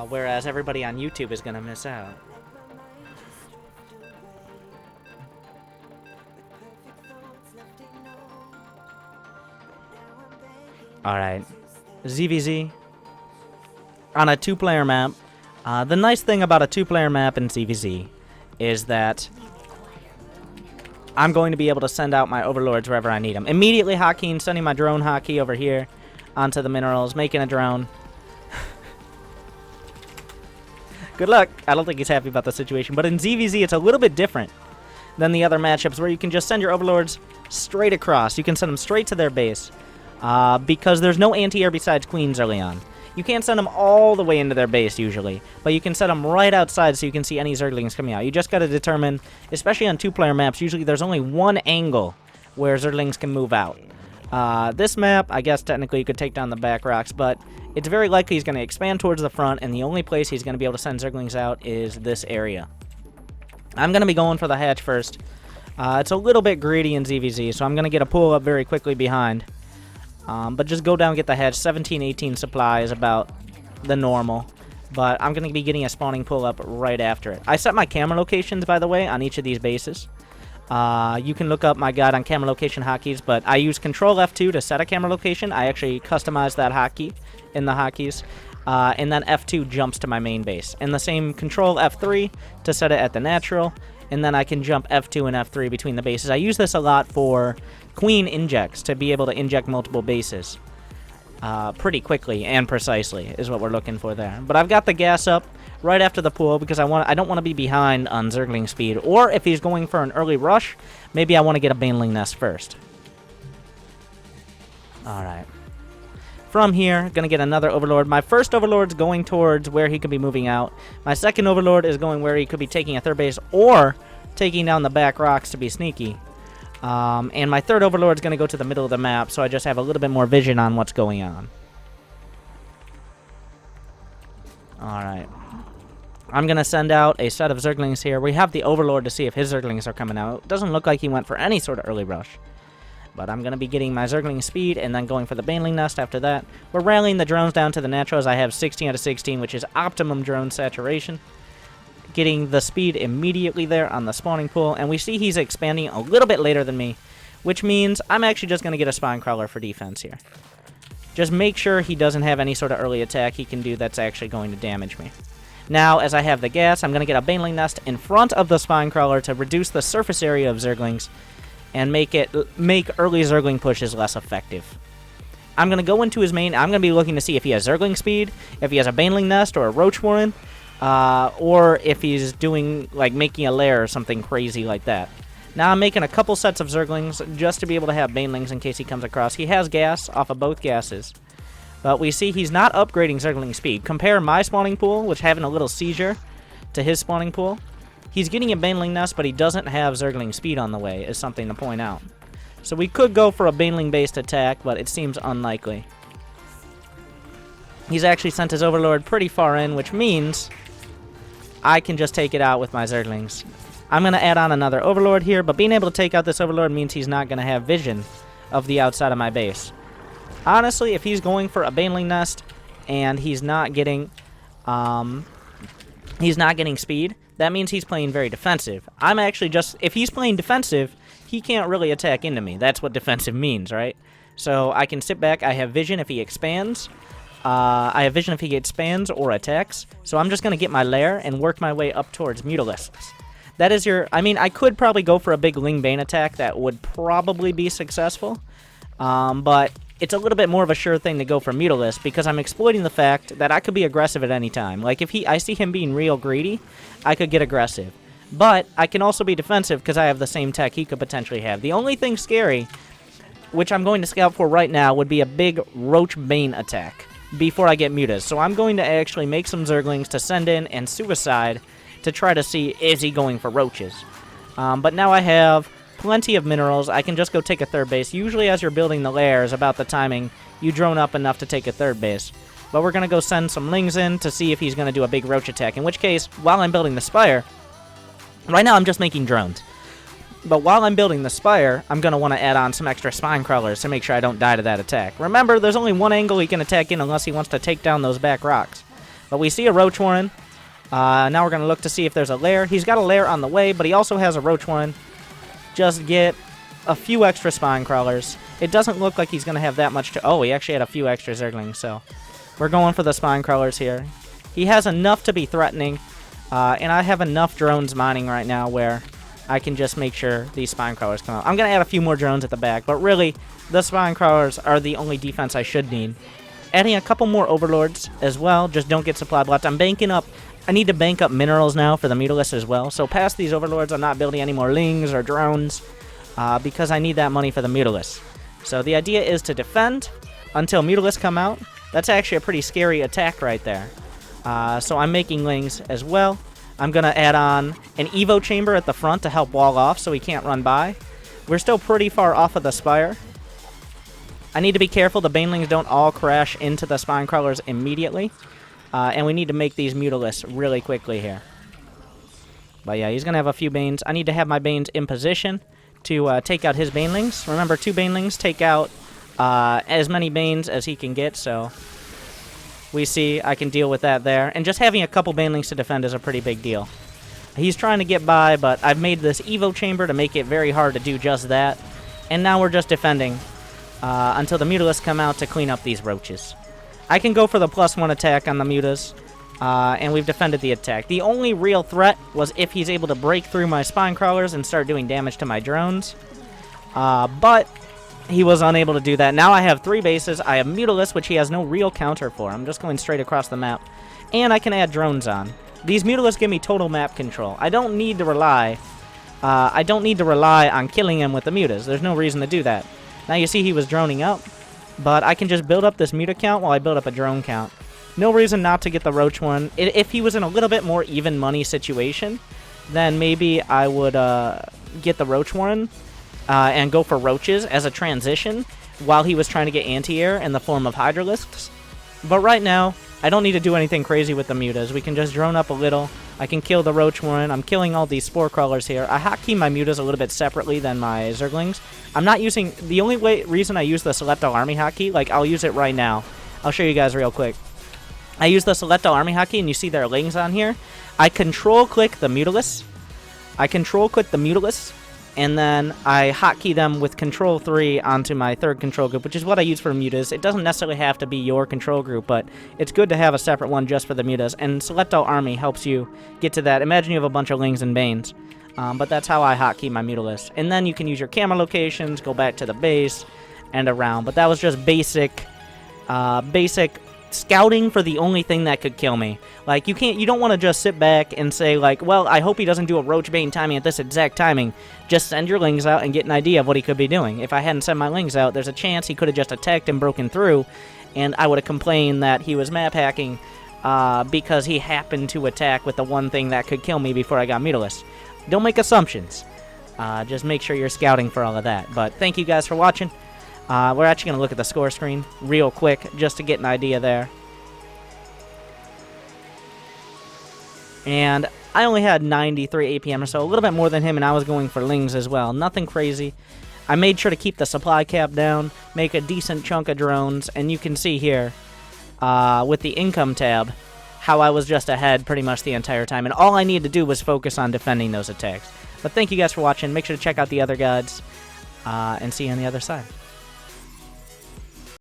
whereas everybody on YouTube is going to miss out. Alright, ZVZ on a two-player map. The nice thing about a two-player map in ZVZ is that I'm going to be able to send out my overlords wherever I need them. Immediately hotkeying, sending my drone hotkey over here onto the minerals, making a drone. Good luck. I don't think he's happy about the situation. But in ZVZ, it's a little bit different than the other matchups where you can just send your overlords straight across. You can send them straight to their base because there's no anti-air besides queens early on. You can't send them all the way into their base usually, but you can set them right outside so you can see any Zerglings coming out. You just got to determine, especially on two-player maps, usually there's only one angle where Zerglings can move out. This map, I guess technically you could take down the back rocks, but it's very likely he's going to expand towards the front, and the only place he's going to be able to send Zerglings out is this area. I'm going to be going for the hatch first. It's a little bit greedy in ZVZ, so I'm going to get a pull up very quickly behind. But just go down and get the hatch. 17, 18 supply is about the normal. But I'm going to be getting a spawning pull-up right after it. I set my camera locations, by the way, on each of these bases. You can look up my guide on camera location hotkeys, but I use Control F2 to set a camera location. I actually customize that hotkey in the hotkeys. And then F2 jumps to my main base. And the same Control F3 to set it at the natural. And then I can jump F2 and F3 between the bases. I use this a lot for queen injects, to be able to inject multiple bases pretty quickly and precisely is what we're looking for there. But I've got the gas up right after the pool because I don't want to be behind on Zergling speed. Or if he's going for an early rush, maybe I want to get a Baneling Nest first. Alright. From here, going to get another Overlord. My first Overlord's going towards where he could be moving out. My second Overlord is going where he could be taking a third base or taking down the back rocks to be sneaky. And my third Overlord's going to go to the middle of the map, so I just have a little bit more vision on what's going on. Alright. I'm going to send out a set of Zerglings here. We have the Overlord to see if his Zerglings are coming out. It doesn't look like he went for any sort of early rush. But I'm going to be getting my Zergling speed and then going for the Baneling Nest after that. We're rallying the drones down to the naturals. I have 16 out of 16, which is optimum drone saturation. Getting the speed immediately there on the spawning pool. And we see he's expanding a little bit later than me, which means I'm actually just going to get a Spine Crawler for defense here. Just make sure he doesn't have any sort of early attack he can do that's actually going to damage me. Now, as I have the gas, I'm going to get a Baneling Nest in front of the Spine Crawler to reduce the surface area of Zerglings and make early Zergling pushes less effective. I'm going to go into his main. I'm going to be looking to see if he has Zergling speed, if he has a Baneling Nest or a Roach Warren, or if he's doing, like, making a lair or something crazy like that. Now I'm making a couple sets of Zerglings just to be able to have Banelings in case he comes across. He has gas off of both gases. But we see he's not upgrading Zergling speed. Compare my spawning pool, which having a little seizure, to his spawning pool. He's getting a Baneling Nest, but he doesn't have Zergling speed on the way, is something to point out. So we could go for a Baneling-based attack, but it seems unlikely. He's actually sent his Overlord pretty far in, which means I can just take it out with my Zerglings. I'm going to add on another Overlord here, but being able to take out this Overlord means he's not going to have vision of the outside of my base. Honestly, if he's going for a Baneling Nest and he's not getting speed, that means he's playing very defensive. I'm actually just, if he's playing defensive, he can't really attack into me. That's what defensive means, right? So I can sit back. I have vision if he expands. I have vision if he expands or attacks. So I'm just going to get my lair and work my way up towards Mutalisks. That is your, I mean, I could probably go for a big Ling Bane attack that would probably be successful. But it's a little bit more of a sure thing to go for Mutalisk because I'm exploiting the fact that I could be aggressive at any time. Like, if I see him being real greedy, I could get aggressive. But I can also be defensive because I have the same tech he could potentially have. The only thing scary, which I'm going to scout for right now, would be a big Roach Bane attack before I get Mutas. So I'm going to actually make some Zerglings to send in and suicide to try to see, is he going for roaches. But now I have plenty of minerals. I can just go take a third base. Usually as you're building the lairs, about the timing, you drone up enough to take a third base. But we're going to go send some Lings in to see if he's going to do a big roach attack. In which case, while I'm building the Spire, right now I'm just making drones. But while I'm building the Spire, I'm going to want to add on some extra Spine Crawlers to make sure I don't die to that attack. Remember, there's only one angle he can attack in unless he wants to take down those back rocks. But we see a Roach Warren. Now we're going to look to see if there's a lair. He's got a lair on the way, but he also has a Roach Warren. Just get a few extra Spine Crawlers. It doesn't look like he's going to have that much to... Oh, he actually had a few extra Zerglings, so... We're going for the Spine Crawlers here. He has enough to be threatening, and I have enough drones mining right now where I can just make sure these Spine Crawlers come out. I'm going to add a few more drones at the back, but really, the Spine Crawlers are the only defense I should need. Adding a couple more Overlords as well, just don't get supply blocked. I'm banking up... I need to bank up minerals now for the Mutalisk as well, so past these Overlords, I'm not building any more Lings or drones, because I need that money for the Mutalisk. So the idea is to defend until Mutalisk come out. That's actually a pretty scary attack right there. So I'm making Lings as well. I'm going to add on an Evo Chamber at the front to help wall off so he can't run by. We're still pretty far off of the Spire. I need to be careful the Banelings don't all crash into the Spine Crawlers immediately. And we need to make these Mutalisks really quickly here. But yeah, he's going to have a few Banes. I need to have my Banes in position to take out his Banelings. Remember, 2 Banelings take out as many Banes as he can get, so we see I can deal with that there. And just having a couple Banelings to defend is a pretty big deal. He's trying to get by, but I've made this Evo Chamber to make it very hard to do just that. And now we're just defending until the Mutalisks come out to clean up these Roaches. I can go for the +1 attack on the Mutas, and we've defended the attack. The only real threat was if he's able to break through my Spine Crawlers and start doing damage to my drones. But he was unable to do that. Now I have 3 bases. I have Mutalisk, which he has no real counter for. I'm just going straight across the map. And I can add drones on. These Mutalisks give me total map control. I don't need to rely on killing him with the Mutas. There's no reason to do that. Now you see he was droning up, but I can just build up this Muta count while I build up a drone count. No reason not to get the Roach one. If he was in a little bit more even money situation, then maybe I would get the Roach one and go for Roaches as a transition while he was trying to get anti-air in the form of Hydralisks. But right now, I don't need to do anything crazy with the Mutas. We can just drone up a little. I can kill the Roach one. I'm killing all these Spore Crawlers here. I hotkey my Mutas a little bit separately than my Zerglings. I'm not using... The only reason I use the Selecto Army hotkey, like I'll use it right now. I'll show you guys real quick. I use the Selecto Army hotkey, and you see there are Lings on here. I control-click the Mutalisks. And then I hotkey them with Control 3 onto my third control group, which is what I use for Mutas. It doesn't necessarily have to be your control group, but it's good to have a separate one just for the Mutas. And Selecto Army helps you get to that. Imagine you have a bunch of Lings and Banes. But that's how I hotkey my Mutalisks. And then you can use your camera locations, go back to the base, and around. But that was just basic scouting for the only thing that could kill me. Like, you don't want to just sit back and say, like, well, I hope he doesn't do a Roach Bane timing at this exact timing. Just send your Lings out and get an idea of what he could be doing. If I hadn't sent my Lings out, there's a chance he could have just attacked and broken through, and I would have complained that he was map hacking because he happened to attack with the one thing that could kill me before I got Mutalisks. Don't make assumptions. Just make sure you're scouting for all of that. But thank you guys for watching. We're actually going to look at the score screen real quick just to get an idea there. And I only had 93 APM or so, a little bit more than him, and I was going for Lings as well. Nothing crazy. I made sure to keep the supply cap down, make a decent chunk of drones, and you can see here with the income tab how I was just ahead pretty much the entire time. And all I needed to do was focus on defending those attacks. But thank you guys for watching. Make sure to check out the other guides, and see you on the other side.